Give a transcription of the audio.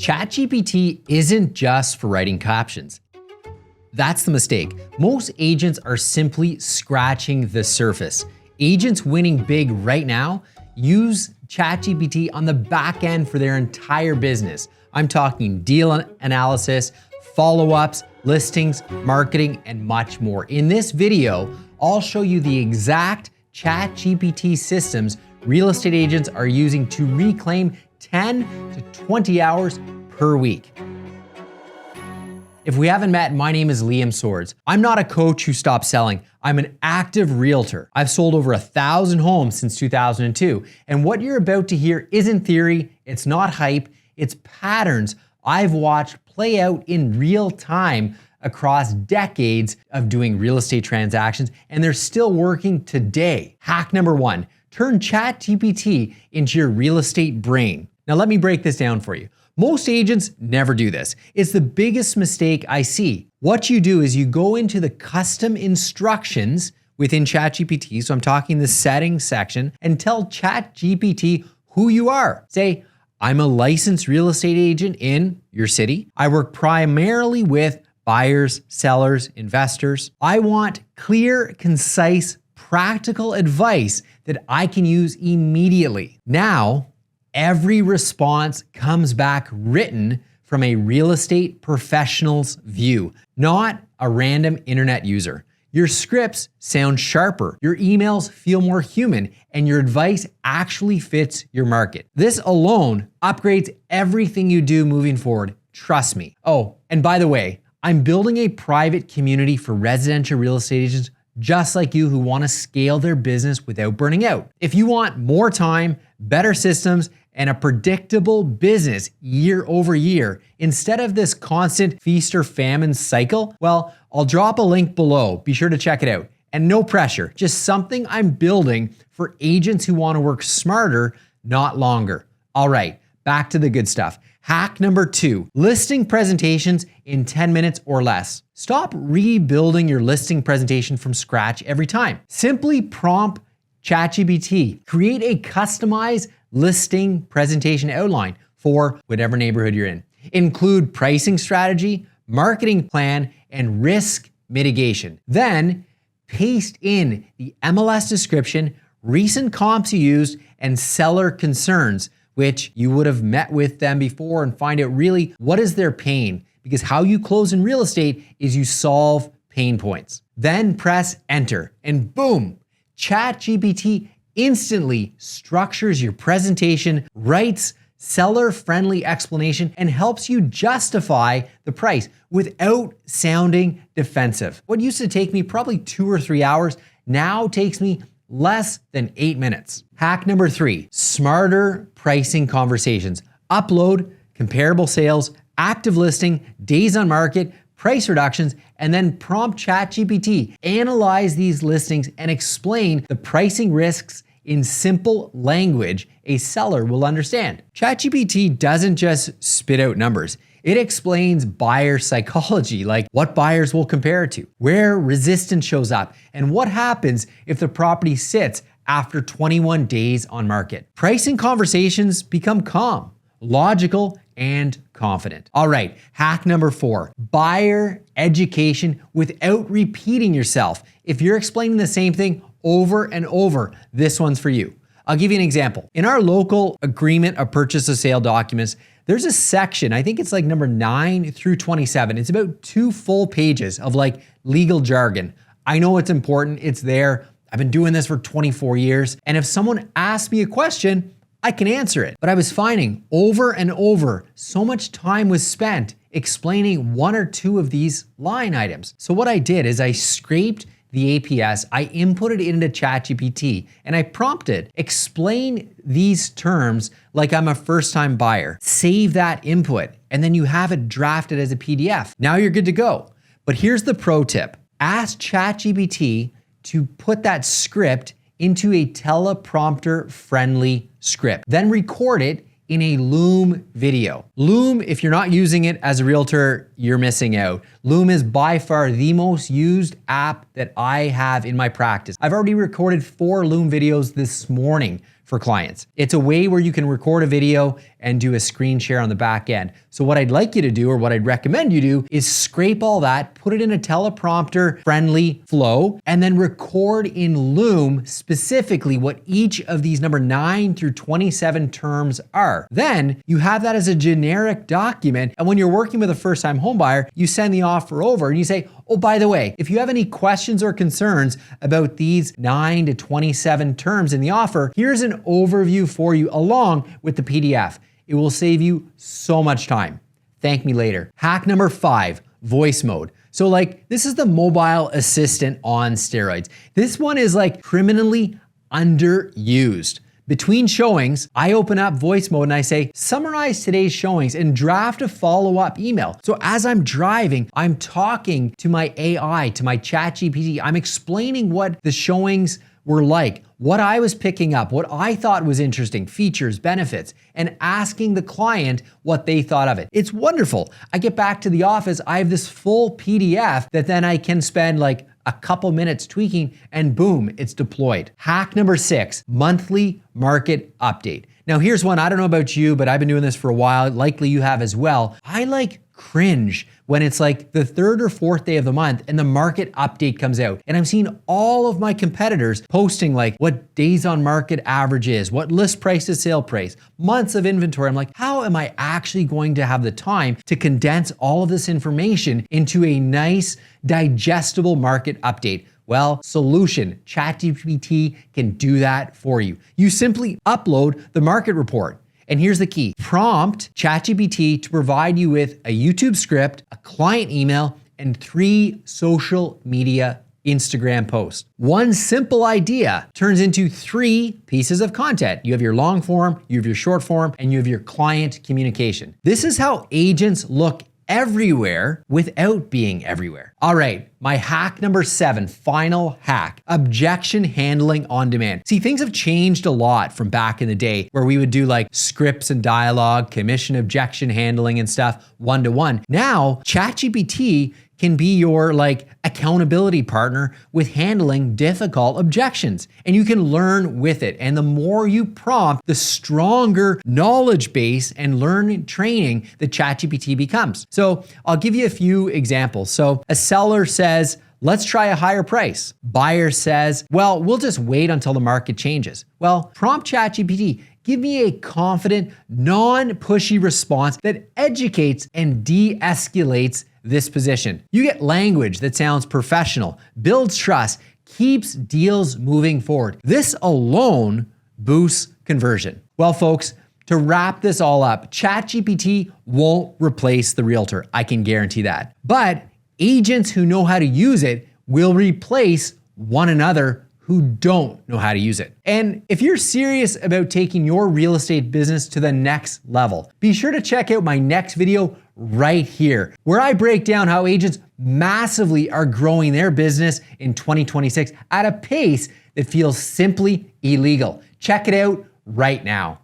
ChatGPT isn't just for writing captions. That's the mistake. Most agents are simply scratching the surface. Agents winning big right now use ChatGPT on the back end for their entire business. I'm talking deal analysis, follow-ups, listings, marketing, and much more. In this video, I'll show you the exact ChatGPT systems real estate agents are using to reclaim 10 to 20 hours per week. If we haven't met, my name is Liam Swords. I'm not a coach who stopped selling. I'm an active realtor. I've sold over 1,000 homes since 2002. And what you're about to hear isn't theory, it's not hype, it's patterns I've watched play out in real time across decades of doing real estate transactions, and they're still working today. Hack number 1, turn ChatGPT into your real estate brain. Now let me break this down for you. Most agents never do this. It's the biggest mistake I see. What you do is you go into the custom instructions within ChatGPT, so I'm talking the settings section, and tell ChatGPT who you are. Say, I'm a licensed real estate agent in your city. I work primarily with buyers, sellers, investors. I want clear, concise, practical advice that I can use immediately. Now, every response comes back written from a real estate professional's view, not a random internet user. Your scripts sound sharper, your emails feel more human, and your advice actually fits your market. This alone upgrades everything you do moving forward. Trust me. Oh, and by the way, I'm building a private community for residential real estate agents just like you who want to scale their business without burning out. If you want more time, better systems, and a predictable business year over year, instead of this constant feast or famine cycle, well, I'll drop a link below. Be sure to check it out. And no pressure, just something I'm building for agents who want to work smarter, not longer. All right, back to the good stuff. Hack number 2, listing presentations in 10 minutes or less. Stop rebuilding your listing presentation from scratch every time. Simply prompt ChatGPT, create a customized listing presentation outline for whatever neighborhood you're in. Include pricing strategy, marketing plan, and risk mitigation. Then paste in the MLS description, recent comps you used, and seller concerns, which you would have met with them before, and find out really what is their pain, because how you close in real estate is you solve pain points. Then press enter and boom, ChatGPT instantly structures your presentation, writes seller-friendly explanation, and helps you justify the price without sounding defensive. What used to take me probably 2 or 3 hours now takes me less than 8 minutes. Hack number 3, smarter pricing conversations. Upload comparable sales, active listing, days on market, price reductions, and then prompt ChatGPT. Analyze these listings and explain the pricing risks in simple language a seller will understand. ChatGPT doesn't just spit out numbers. It explains buyer psychology, like what buyers will compare it to, where resistance shows up, and what happens if the property sits after 21 days on market. Pricing conversations become calm, logical, and confident. All right, hack number 4, buyer education without repeating yourself. If you're explaining the same thing over and over, this one's for you. I'll give you an example. In our local agreement of purchase or sale documents, there's a section, I think it's like number 9 through 27. It's about 2 full pages of like legal jargon. I know it's important, it's there. I've been doing this for 24 years. And if someone asks me a question, I can answer it. But I was finding over and over, so much time was spent explaining 1 or 2 of these line items. So what I did is I scraped the APS, I inputted it into ChatGPT, and I prompted, explain these terms like I'm a first-time buyer. Save that input, and then you have it drafted as a PDF. Now you're good to go. But here's the pro tip. Ask ChatGPT to put that script into a teleprompter-friendly script. Then record it in a Loom video. Loom, if you're not using it as a realtor, you're missing out. Loom is by far the most used app that I have in my practice. I've already recorded 4 Loom videos this morning for clients. It's a way where you can record a video and do a screen share on the back end. So what I'd like you to do, or what I'd recommend you do, is scrape all that, put it in a teleprompter-friendly flow, and then record in Loom specifically what each of these number 9 through 27 terms are. Then you have that as a generic document, and when you're working with a first-time home buyer, you send the offer over and you say, oh, by the way, if you have any questions or concerns about these 9 to 27 terms in the offer, here's an overview for you along with the PDF. It will save you so much time. Thank me later. Hack number 5, voice mode. So like, this is the mobile assistant on steroids. This one is like criminally underused. Between showings, I open up voice mode and I say, summarize today's showings and draft a follow-up email. So as I'm driving, I'm talking to my AI, to my ChatGPT. I'm explaining what the showings were like, what I was picking up, what I thought was interesting, features, benefits, and asking the client what they thought of it. It's wonderful. I get back to the office, I have this full PDF that then I can spend like a couple minutes tweaking and boom, it's deployed. Hack number 6, monthly market update. Now here's one, I don't know about you, but I've been doing this for a while, likely you have as well. I like cringe when it's like the 3rd or 4th day of the month and the market update comes out. And I'm seeing all of my competitors posting like what days on market average is, what list price to sale price, months of inventory. I'm like, how am I actually going to have the time to condense all of this information into a nice, digestible market update? Well, solution, ChatGPT can do that for you. You simply upload the market report. And here's the key, prompt ChatGPT to provide you with a YouTube script, a client email, and 3 social media Instagram posts. One simple idea turns into 3 pieces of content. You have your long form, you have your short form, and you have your client communication. This is how agents look everywhere without being everywhere. All right, my hack number 7, final hack, objection handling on demand. See, things have changed a lot from back in the day where we would do like scripts and dialogue, commission objection handling and stuff one-to-one. Now, ChatGPT can be your like accountability partner with handling difficult objections. And you can learn with it. And the more you prompt, the stronger knowledge base and learning training that ChatGPT becomes. So I'll give you a few examples. So a seller says, let's try a higher price. Buyer says, well, we'll just wait until the market changes. Well, prompt ChatGPT, give me a confident, non-pushy response that educates and de-escalates this position. You get language that sounds professional, builds trust, keeps deals moving forward. This alone boosts conversion. Well, folks, to wrap this all up, ChatGPT won't replace the realtor. I can guarantee that. But agents who know how to use it will replace one another who don't know how to use it. And if you're serious about taking your real estate business to the next level, be sure to check out my next video right here, where I break down how agents massively are growing their business in 2026 at a pace that feels simply illegal. Check it out right now.